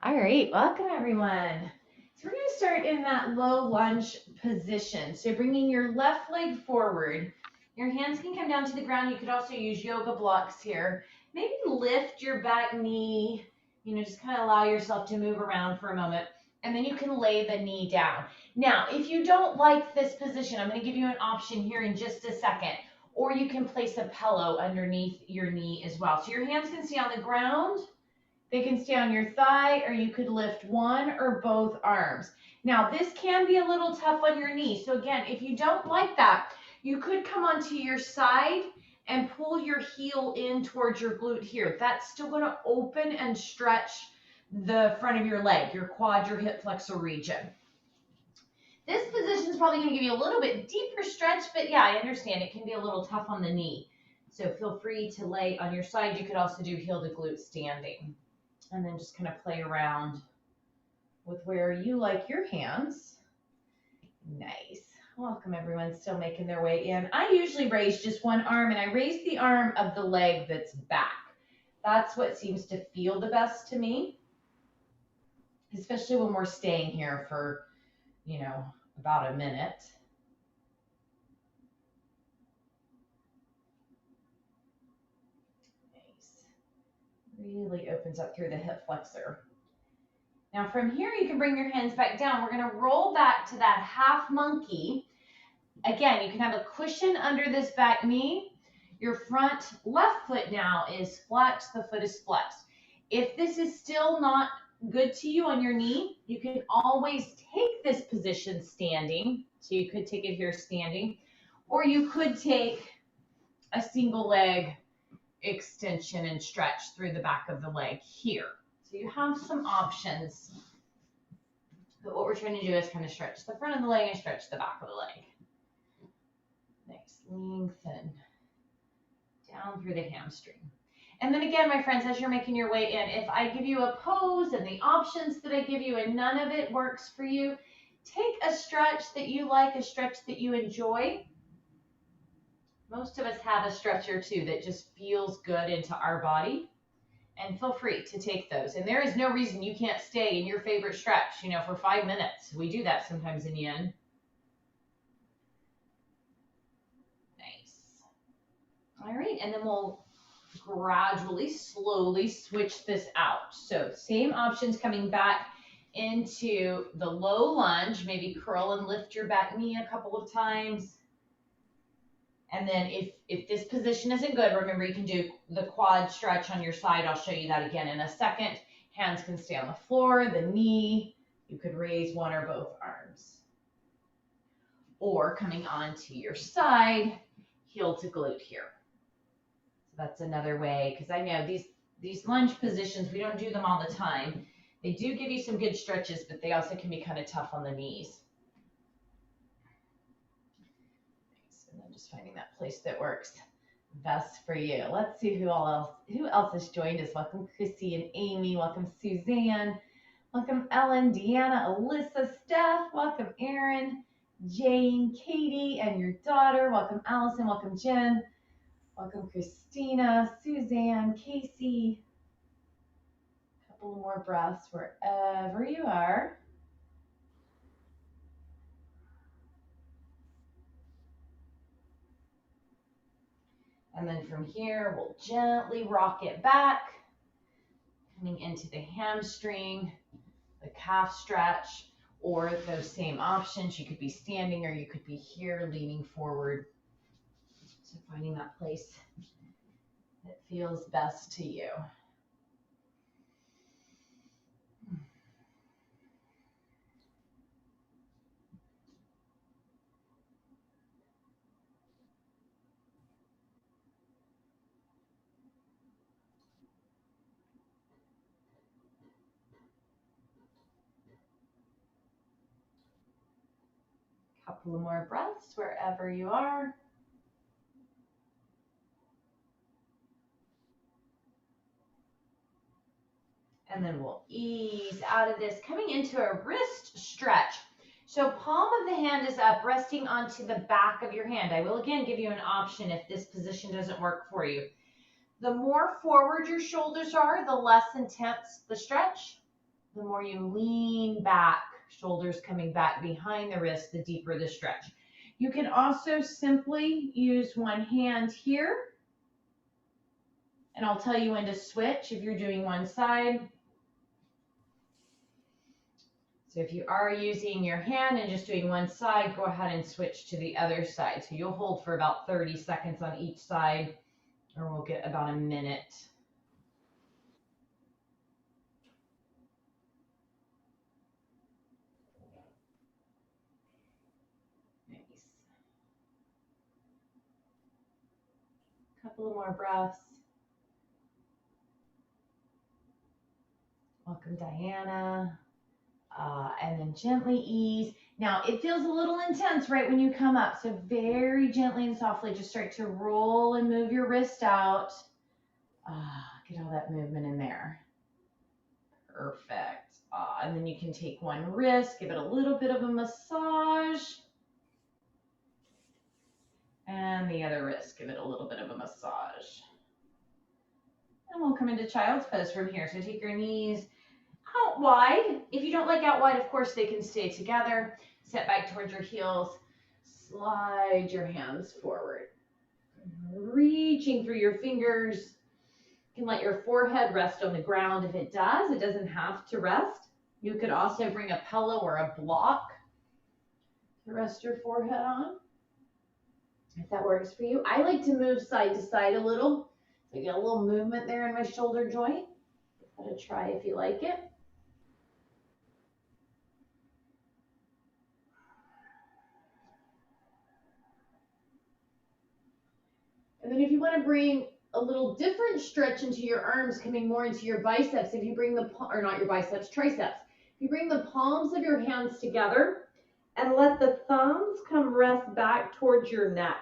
All right, welcome everyone. So we're going to start in that low lunge position. So bringing your left leg forward. Your hands can come down to the ground. You could also use yoga blocks here. Maybe lift your back knee, just kind of allow yourself to move around for a moment. And then you can lay the knee down. Now, if you don't like this position, I'm going to give you an option here in just a second. Or you can place a pillow underneath your knee as well. So your hands can stay on the ground. They can stay on your thigh, or you could lift one or both arms. Now, this can be a little tough on your knee. So again, if you don't like that, you could come onto your side and pull your heel in towards your glute here. That's still going to open and stretch the front of your leg, your quad, your hip flexor region. This position is probably going to give you a little bit deeper stretch, but yeah, I understand it can be a little tough on the knee. So feel free to lay on your side. You could also do heel to glute standing. And then just kind of play around with where you like your hands. Nice. Welcome everyone still making their way in. I usually raise just one arm, and I raise the arm of the leg that's back. That's what seems to feel the best to me, especially when we're staying here for, about a minute. Really opens up through the hip flexor. Now from here, you can bring your hands back down. We're going to roll back to that half monkey. Again, you can have a cushion under this back knee. Your front left foot now is flexed. The foot is flexed. If this is still not good to you on your knee, you can always take this position standing. So you could take it here standing, or you could take a single leg extension and stretch through the back of the leg here. So you have some options. But what we're trying to do is kind of stretch the front of the leg and stretch the back of the leg. Nice, lengthen down through the hamstring. And then again, my friends, as you're making your way in, if I give you a pose and the options that I give you and none of it works for you, take a stretch that you like, a stretch that you enjoy. Most of us have a stretch or two that just feels good into our body. And feel free to take those. And there is no reason you can't stay in your favorite stretch, for 5 minutes. We do that sometimes in yin. Nice. All right, and then we'll gradually, slowly switch this out. So same options coming back into the low lunge. Maybe curl and lift your back knee a couple of times. And then if this position isn't good, remember you can do the quad stretch on your side. I'll show you that again in a second. Hands can stay on the floor, the knee. You could raise one or both arms. Or coming onto your side, heel to glute here. So that's another way, because I know these lunge positions, we don't do them all the time. They do give you some good stretches, but they also can be kind of tough on the knees. Just finding that place that works best for you. Let's see who else has joined us. Welcome Chrissy and Amy. Welcome Suzanne. Welcome Ellen, Deanna, Alyssa, Steph. Welcome Erin, Jane, Katie, and your daughter. Welcome Allison. Welcome Jen. Welcome Christina, Suzanne, Casey. A couple more breaths wherever you are. And then from here, we'll gently rock it back, coming into the hamstring, the calf stretch, or those same options. You could be standing or you could be here leaning forward. So finding that place that feels best to you. Couple more breaths wherever you are. And then we'll ease out of this, coming into a wrist stretch. So palm of the hand is up, resting onto the back of your hand. I will again give you an option if this position doesn't work for you. The more forward your shoulders are, the less intense the stretch. The more you lean back, shoulders coming back behind the wrist, the deeper the stretch. You can also simply use one hand here, and I'll tell you when to switch if you're doing one side. So if you are using your hand and just doing one side, go ahead and switch to the other side. So you'll hold for about 30 seconds on each side, or we'll get about a minute. Nice. Couple of more breaths. Welcome, Diana. And then gently ease. Now, it feels a little intense right when you come up, so very gently and softly just start to roll and move your wrist out. Get all that movement in there. Perfect. And then you can take one wrist, give it a little bit of a massage. And the other wrist, give it a little bit of a massage. And we'll come into child's pose from here. So take your knees out wide. If you don't like out wide, of course, they can stay together. Set back towards your heels. Slide your hands forward. Reaching through your fingers. You can let your forehead rest on the ground. If it does, it doesn't have to rest. You could also bring a pillow or a block to rest your forehead on, if that works for you. I like to move side to side a little. So I get a little movement there in my shoulder joint. Give that a try if you like it. And then if you want to bring a little different stretch into your arms, coming more into your biceps, if you bring the, or not your biceps, triceps. If you bring the palms of your hands together and let the thumbs come rest back towards your neck.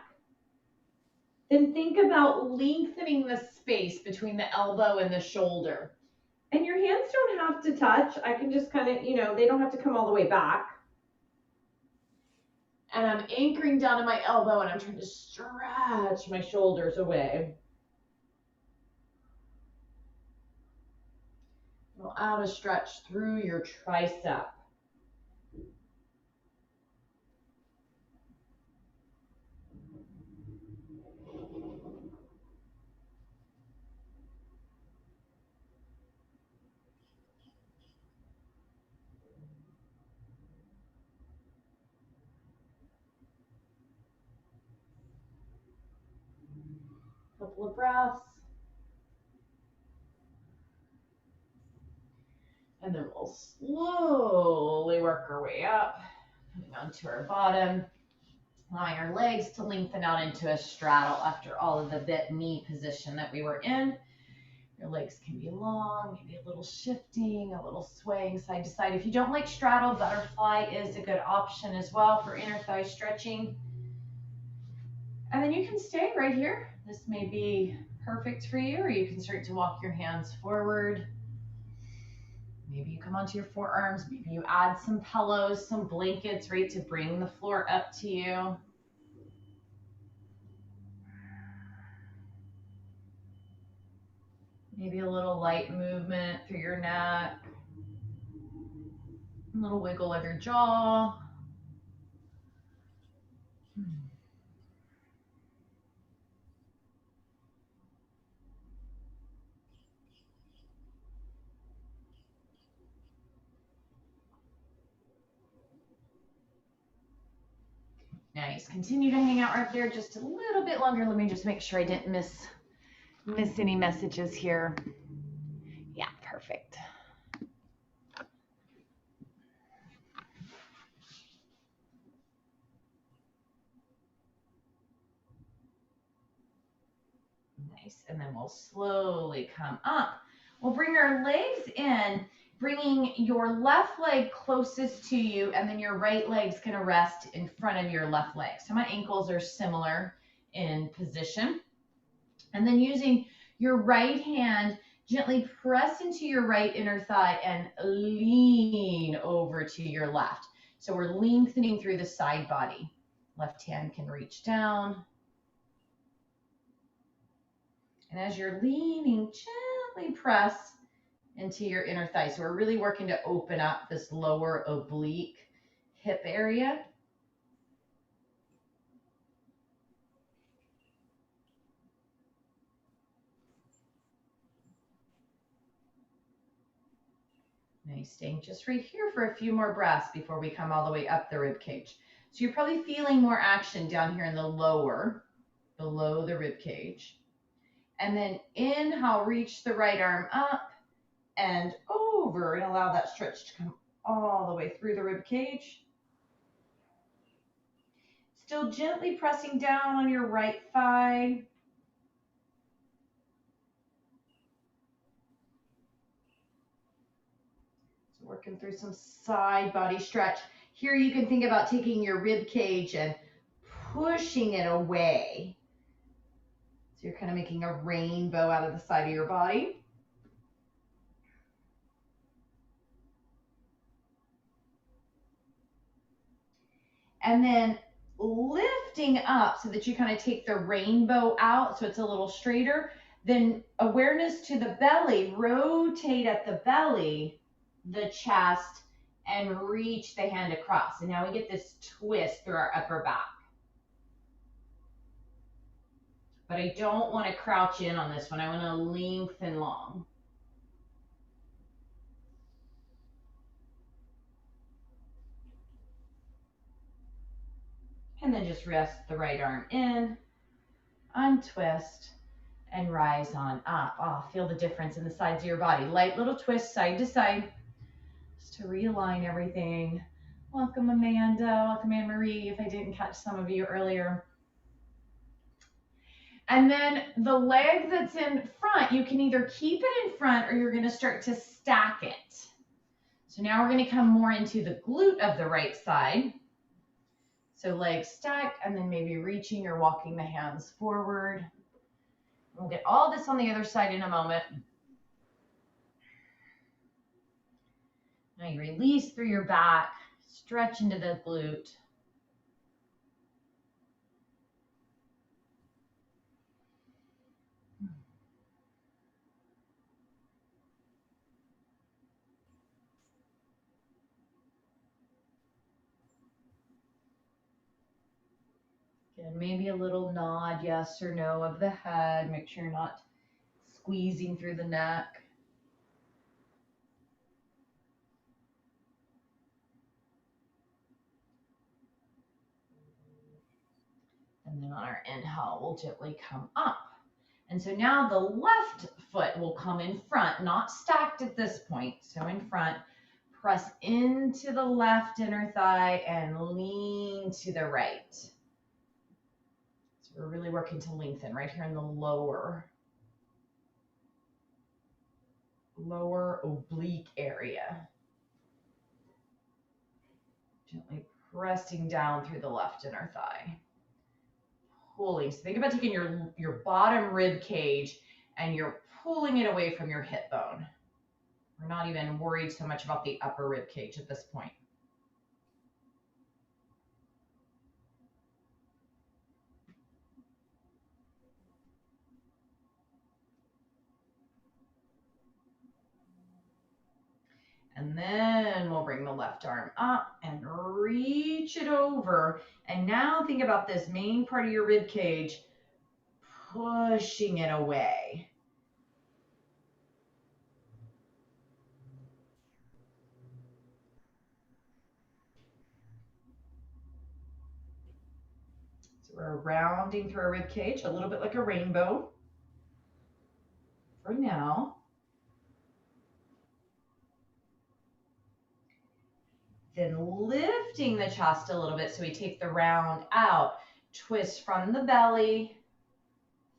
Then think about lengthening the space between the elbow and the shoulder. And your hands don't have to touch. I can just kind of, they don't have to come all the way back. And I'm anchoring down to my elbow and I'm trying to stretch my shoulders away. We'll add a stretch through your tricep. Couple of breaths. And then we'll slowly work our way up, coming onto our bottom, allowing our legs to lengthen out into a straddle after all of the bent knee position that we were in. Your legs can be long, maybe a little shifting, a little swaying side to side. If you don't like straddle, butterfly is a good option as well for inner thigh stretching. And then you can stay right here. This may be perfect for you, or you can start to walk your hands forward. Maybe you come onto your forearms. Maybe you add some pillows, some blankets, right, to bring the floor up to you. Maybe a little light movement through your neck. A little wiggle of your jaw. Nice. Continue to hang out right there just a little bit longer. Let me just make sure I didn't miss any messages here. Yeah, perfect. Nice. And then we'll slowly come up. We'll bring our legs in, bringing your left leg closest to you, and then your right leg's going to rest in front of your left leg. So my ankles are similar in position. And then using your right hand, gently press into your right inner thigh and lean over to your left. So we're lengthening through the side body. Left hand can reach down. And as you're leaning, gently press into your inner thigh. So we're really working to open up this lower oblique hip area. Nice, staying just right here for a few more breaths before we come all the way up the rib cage. So you're probably feeling more action down here in the lower, below the rib cage. And then inhale, reach the right arm up and over, and allow that stretch to come all the way through the rib cage. Still gently pressing down on your right thigh. So working through some side body stretch. Here you can think about taking your rib cage and pushing it away. So you're kind of making a rainbow out of the side of your body. And then lifting up so that you kind of take the rainbow out so it's a little straighter. Then awareness to the belly, rotate at the belly, the chest, and reach the hand across. And now we get this twist through our upper back. But I don't want to crouch in on this one. I want to lengthen long. And then just rest the right arm in, untwist, and rise on up. Oh, feel the difference in the sides of your body. Light little twist side to side, just to realign everything. Welcome, Amanda. Welcome, Anne-Marie, if I didn't catch some of you earlier. And then the leg that's in front, you can either keep it in front or you're going to start to stack it. So now we're going to come more into the glute of the right side. So legs stacked, and then maybe reaching or walking the hands forward. We'll get all this on the other side in a moment. Now you release through your back, stretch into the glute. Again, maybe a little nod, yes or no of the head. Make sure you're not squeezing through the neck. And then on our inhale, we'll gently come up. And so now the left foot will come in front, not stacked at this point. So in front, press into the left inner thigh and lean to the right. So we're really working to lengthen right here in the lower oblique area. Gently pressing down through the left inner thigh. Pulling. So think about taking your bottom rib cage and you're pulling it away from your hip bone. We're not even worried so much about the upper rib cage at this point. And then we'll bring the left arm up and reach it over. And now think about this main part of your rib cage, pushing it away. So we're rounding through our rib cage, a little bit like a rainbow for now. Then lifting the chest a little bit so we take the round out. Twist from the belly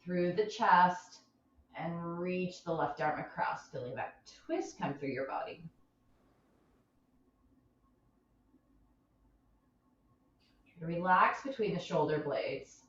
through the chest and reach the left arm across, feeling that twist come through your body. Relax between the shoulder blades.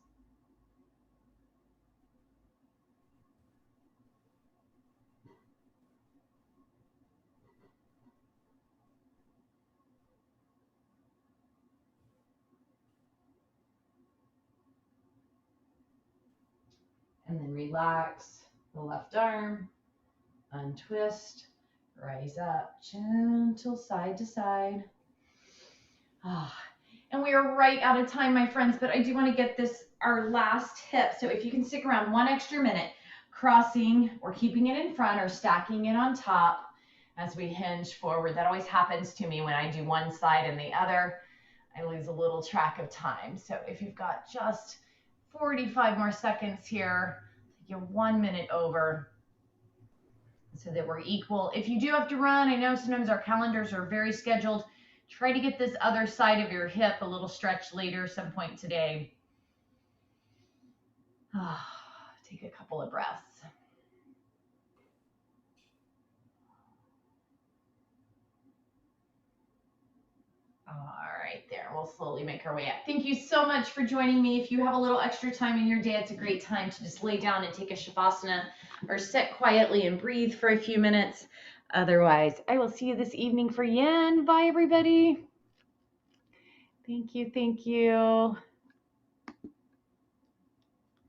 And then relax the left arm, untwist, Rise up, gentle side to side. And we are right out of time, my friends, but I do want to get this, our last hip. So if you can stick around 1 extra minute, crossing or keeping it in front or stacking it on top as we hinge forward. That always happens to me when I do one side and the other. I lose a little track of time. So if you've got just 45 more seconds here, you're 1 minute over so that we're equal. If you do have to run, I know sometimes our calendars are very scheduled. Try to get this other side of your hip a little stretch later, some point today. Take a couple of breaths. All right, there. We'll slowly make our way up. Thank you so much for joining me. If you have a little extra time in your day, it's a great time to just lay down and take a Shavasana or sit quietly and breathe for a few minutes. Otherwise, I will see you this evening for Yin. Bye, everybody. Thank you. Thank you.